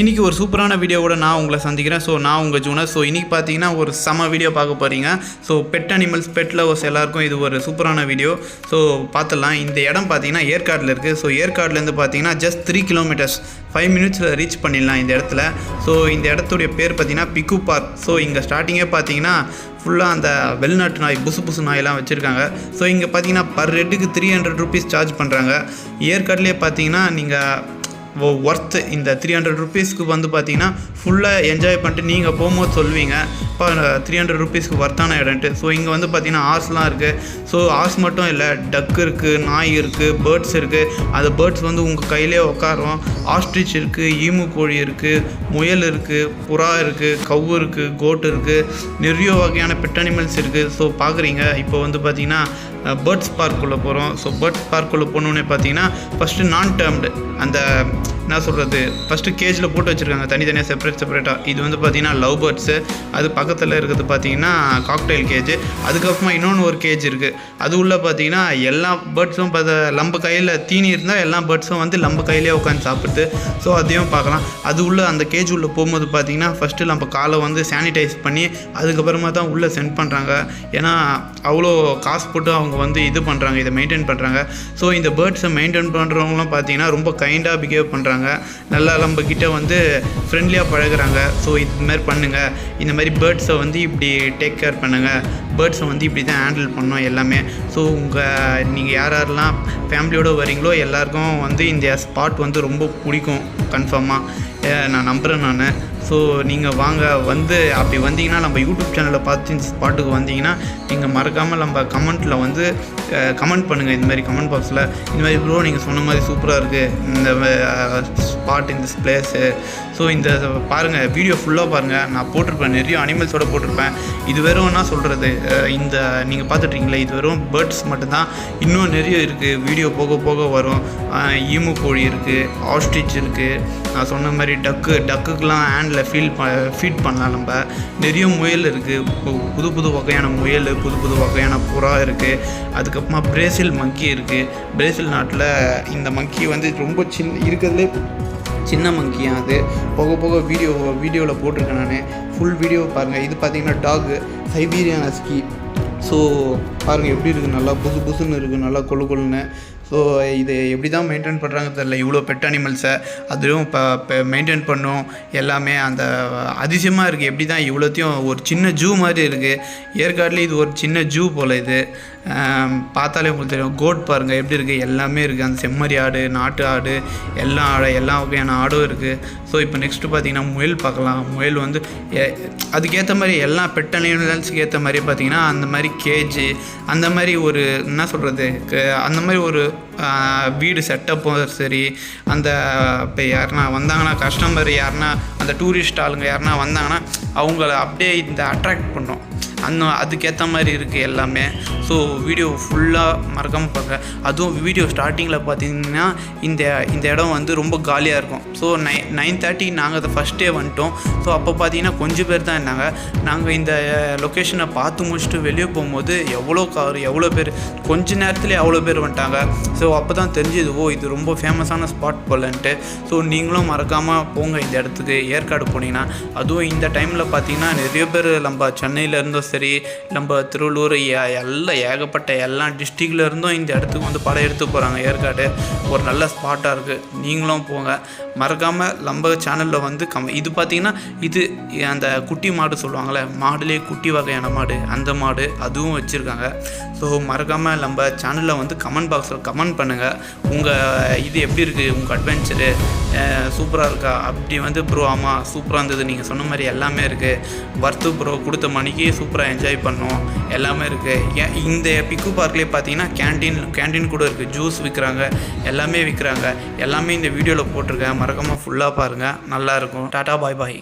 இன்றைக்கி ஒரு சூப்பரான வீடியோவோட நான் உங்களை சந்திக்கிறேன். ஸோ நான் உங்கள் ஜூனர். ஸோ இன்றைக்கி பார்த்தீங்கன்னா ஒரு செம வீடியோ பார்க்க போகிறீங்க. So pet animals bed lovers எல்லாருக்கும் இது ஒரு சூப்பரான வீடியோ. ஸோ பார்த்துடலாம். இந்த இடம் பார்த்தீங்கன்னா ஏற்காடில் இருக்குது. ஸோ ஏற்காடுலேருந்து பார்த்தீங்கன்னா ஜஸ்ட் 3 கிலோமீட்டர்ஸ் 5 மினிட்ஸில் ரீச் பண்ணிடலாம் இந்த இடத்துல. ஸோ இந்த இடத்துடைய பேர் பார்த்தீங்கன்னா பிக்கு பார்க். ஸோ இங்கே ஸ்டார்டிங்கே பார்த்தீங்கன்னா ஃபுல்லாக அந்த வெளிநாட்டு நாய் புசு நாயெல்லாம் வச்சுருக்காங்க. ஸோ இங்கே பார்த்தீங்கன்னா பர் ஹெட்டுக்கு 300 ருபீஸ் சார்ஜ் பண்ணுறாங்க. ஏற்காடுலேயே பார்த்தீங்கன்னா நீங்கள் ஒர்த்து இந்த 300 ருபீஸ்க்கு வந்து பார்த்தீங்கன்னா ஃபுல்லாக என்ஜாய் பண்ணிட்டு நீங்கள் போகும்போது சொல்லுவீங்க இப்போ 300 ருபீஸ்க்கு ஒர்த்தான இடம்ட்டு. ஸோ இங்கே வந்து பார்த்தீங்கன்னா ஆர்ஸ்லாம் இருக்குது. ஸோ ஆர்ஸ் மட்டும் இல்லை, டக் இருக்குது, நாய் இருக்குது, பேர்ட்ஸ் இருக்குது. அந்த பேர்ட்ஸ் வந்து உங்கள் கையிலே உட்காரும். ஆஸ்ட்ரிச் இருக்குது, ஈமு கோழி இருக்குது, முயல் இருக்குது, புறா இருக்குது, கவு இருக்குது, கோட் இருக்குது, நிறைய வகையான பெட் அனிமல்ஸ் இருக்குது. ஸோ பார்க்குறீங்க. இப்போ வந்து பார்த்தீங்கன்னா பேர்ட்ஸ் பார்க்குள்ளே போகிறோம். ஸோ பேர்ட்ஸ் பார்க்குள்ளே போனோன்னே பார்த்தீங்கன்னா ஃபஸ்ட்டு நான் டேர்ம்டு அந்த என்ன சொல்கிறது, ஃபஸ்ட்டு கேஜில் போட்டு வச்சுருக்காங்க தனித்தனியாக செப்பரேட்டாக. இது வந்து பார்த்திங்கன்னா லவ் பேர்ட்ஸு. அது பக்கத்தில் இருக்கிறது பார்த்திங்கன்னா காக்டெயில் கேஜ். அதுக்கப்புறமா இன்னொன்று ஒரு கேஜ் இருக்குது. அது உள்ளே பார்த்திங்கன்னா எல்லா பேர்ட்ஸும் நம்ம கையில் தீனி இருந்தால் எல்லா பேர்ட்ஸும் வந்து நம்ம கையிலே உட்காந்து சாப்பிடுது. ஸோ அதையும் பார்க்கலாம். அது உள்ளே அந்த கேஜ் உள்ளே போகும்போது பார்த்திங்கன்னா ஃபஸ்ட்டு நம்ம காலை வந்து சானிடைஸ் பண்ணி அதுக்கப்புறமா தான் உள்ளே சென்ட் பண்ணுறாங்க. ஏன்னா அவ்வளோ காசு போட்டு அவங்க வந்து இது பண்ணுறாங்க, இதை மெயின்டைன் பண்ணுறாங்க. ஸோ இந்த பேர்ட்ஸை மெயின்டைன் பண்ணுறவங்களாம் பார்த்திங்கன்னா ரொம்ப கைண்டாக பிஹேவ் பண்ணுறாங்க. நல்லா நம்மக்கிட்ட வந்து ஃப்ரெண்ட்லியாக பழகுறாங்க. ஸோ இதுமாதிரி பண்ணுங்கள், இந்த மாதிரி பேர்ட்ஸை வந்து இப்படி டேக் கேர் பண்ணுங்கள், பேர்ட்ஸை வந்து இப்படி தான் ஹேண்டில் பண்ணோம் எல்லாமே. ஸோ நீங்கள் யாரெல்லாம் ஃபேமிலியோடு வரீங்களோ எல்லாருக்கும் வந்து இந்த ஸ்பாட் வந்து ரொம்ப பிடிக்கும் கன்ஃபார்மாக நான் நம்புகிறேன். ஸோ நீங்கள் வாங்க, வந்து அப்படி வந்தீங்கன்னா நம்ம யூடியூப் சேனலில் பார்த்து இந்த ஸ்பாட்டுக்கு வந்தீங்கன்னா நீங்கள் மறக்காமல் நம்ம கமெண்ட்டில் வந்து கமெண்ட் பண்ணுங்கள். இந்த மாதிரி கமெண்ட் பாக்ஸில் இந்த மாதிரி ப்ரோ நீங்கள் சொன்ன மாதிரி சூப்பராக இருக்குது இந்த ஸ்பாட், இந்த பிளேஸு. ஸோ இந்த பாருங்கள், வீடியோ ஃபுல்லாக பாருங்கள். நான் போட்டிருப்பேன், நிறைய அனிமல்ஸோடு போட்டிருப்பேன். இது வெறும் என்ன சொல்கிறது, இந்த நீங்கள் பார்த்துட்ருக்கீங்களே இது வெறும் பேர்ட்ஸ் மட்டும்தான். இன்னும் நிறைய இருக்குது, வீடியோ போக போக வரும். ஈமு கோழி இருக்குது, ஆஸ்ட்ரிச் இருக்குது, நான் சொன்ன மாதிரி டக்குக்கெலாம் ஹேண்டில் ஃபீட் பண்ணலாம் நம்ம. நிறைய முயல் இருக்குது, புது வகையான முயல், புது வகையான புறா இருக்குது. அதுக்கப்புறமா பிரேசில் மங்கி இருக்குது. பிரேசில் நாட்டில் இந்த மங்கி வந்து ரொம்ப இருக்கிறதுலே சின்ன மங்கியாக. அது போக வீடியோவில் போட்டிருக்கேன் நான். ஃபுல் வீடியோ பாருங்கள். இது பார்த்திங்கன்னா டாகு, சைபீரியன் ஹஸ்கி. ஸோ பாருங்கள் எப்படி இருக்குது, நல்லா புசுன்னு இருக்குது, நல்லா கொள்ளுன்னு. ஸோ இது எப்படி தான் மெயின்டைன் பண்ணுறாங்க தெரியல, இவ்வளோ பெட் அனிமல்ஸை அதுவும் இப்போ மெயின்டைன் பண்ணும் எல்லாமே. அந்த அதிசயமாக இருக்குது எப்படி தான் இவ்வளோத்தையும். ஒரு சின்ன ஜூ மாதிரி இருக்குது ஏற்காடுலேயே. இது ஒரு சின்ன ஜூ போல். இது பார்த்தாலே உங்களுக்கு தெரியும். கோட் பாருங்கள் எப்படி இருக்குது, எல்லாமே இருக்குது. அந்த செம்மறி ஆடு, நாட்டு ஆடு, எல்லா வகையான ஆடும் இருக்குது. ஸோ இப்போ நெக்ஸ்ட்டு பார்த்திங்கன்னா முயல் பார்க்கலாம். முயல் வந்து அதுக்கேற்ற மாதிரி எல்லா பெட் அனிமல்ஸுக்கு ஏற்ற மாதிரி பார்த்திங்கன்னா அந்த மாதிரி கேஜு, அந்த மாதிரி ஒரு என்ன சொல்கிறது, அந்த மாதிரி ஒரு வீடு செட்டப்பும் சரி. அந்த இப்போ யாருன்னா வந்தாங்கன்னா கஸ்டமர் யாருன்னா அந்த டூரிஸ்ட் ஆளுங்க யாருன்னா வந்தாங்கன்னா அவங்கள அப்படியே இந்த அட்ராக்ட் பண்ணோம். அதுக்கேற்ற மாதிரி இருக்குது எல்லாமே. ஸோ வீடியோ ஃபுல்லாக மறக்காமல் பாருங்கள். அதுவும் வீடியோ ஸ்டார்டிங்கில் பார்த்தீங்கன்னா இந்த இடம் வந்து ரொம்ப காலியாக இருக்கும். ஸோ 9:30 நாங்கள் அதை ஃபஸ்ட் டே வந்துட்டோம். ஸோ அப்போ பார்த்தீங்கன்னா கொஞ்சம் பேர் தான் இருந்தாங்க. நாங்கள் இந்த லொக்கேஷனை பார்த்து முடிச்சுட்டு வெளியே போகும்போது எவ்வளோ பேர் கொஞ்ச நேரத்துலேயே அவ்வளோ பேர் வந்துட்டாங்க. ஸோ அப்போ தான் தெரிஞ்சுது, இது ரொம்ப ஃபேமஸான ஸ்பாட் போலன்ட்டு. ஸோ நீங்களும் மறக்காமல் போங்க இந்த இடத்துக்கு. ஏற்காடு போனீங்கன்னா அதுவும் இந்த டைமில் பார்த்தீங்கன்னா நிறைய பேர் நம்ம சென்னையில் இருந்தோம் சரி, நம்ம திருவள்ளூர் ஏகப்பட்ட எல்லா டிஸ்ட்ரிக்டில் இருந்தும் இந்த இடத்துக்கு வந்து படம் எடுத்து போகிறாங்க. ஏற்காடு ஒரு நல்ல ஸ்பாட்டாக இருக்குது. நீங்களும் போங்க மறக்காமல். நம்ம சேனலில் வந்து இது பார்த்திங்கன்னா இது அந்த குட்டி மாடு சொல்லுவாங்கள்ல, மாடுலேயே குட்டி வகையான மாடு, அந்த மாடு அதுவும் வச்சுருக்காங்க. ஸோ மறக்காமல் நம்ம சேனலில் வந்து கமெண்ட் பாக்ஸில் கமெண்ட் பண்ணுங்கள். உங்கள் இது எப்படி இருக்குது, உங்கள் அட்வென்ச்சரு சூப்பராக இருக்கா, அப்படி வந்து ப்ரோ ஆமாம் சூப்பராக இருந்தது, நீங்கள் சொன்ன மாதிரி எல்லாமே இருக்குது. வர்த்து ப்ரோ கொடுத்த மணிக்கு சூப்பராக என்ஜாய் பண்ணோம், எல்லாமே இருக்குது. இந்த பிக்கு பார்க்லேயே பார்த்தீங்கன்னா கேன்டீன் கூட இருக்குது, ஜூஸ் விற்கிறாங்க, எல்லாமே விற்கிறாங்க. எல்லாமே இந்த வீடியோவில் போட்டிருக்கேன். மறக்காமல் ஃபுல்லாக பாருங்கள், நல்லாயிருக்கும். டாட்டா பாய் பாய்.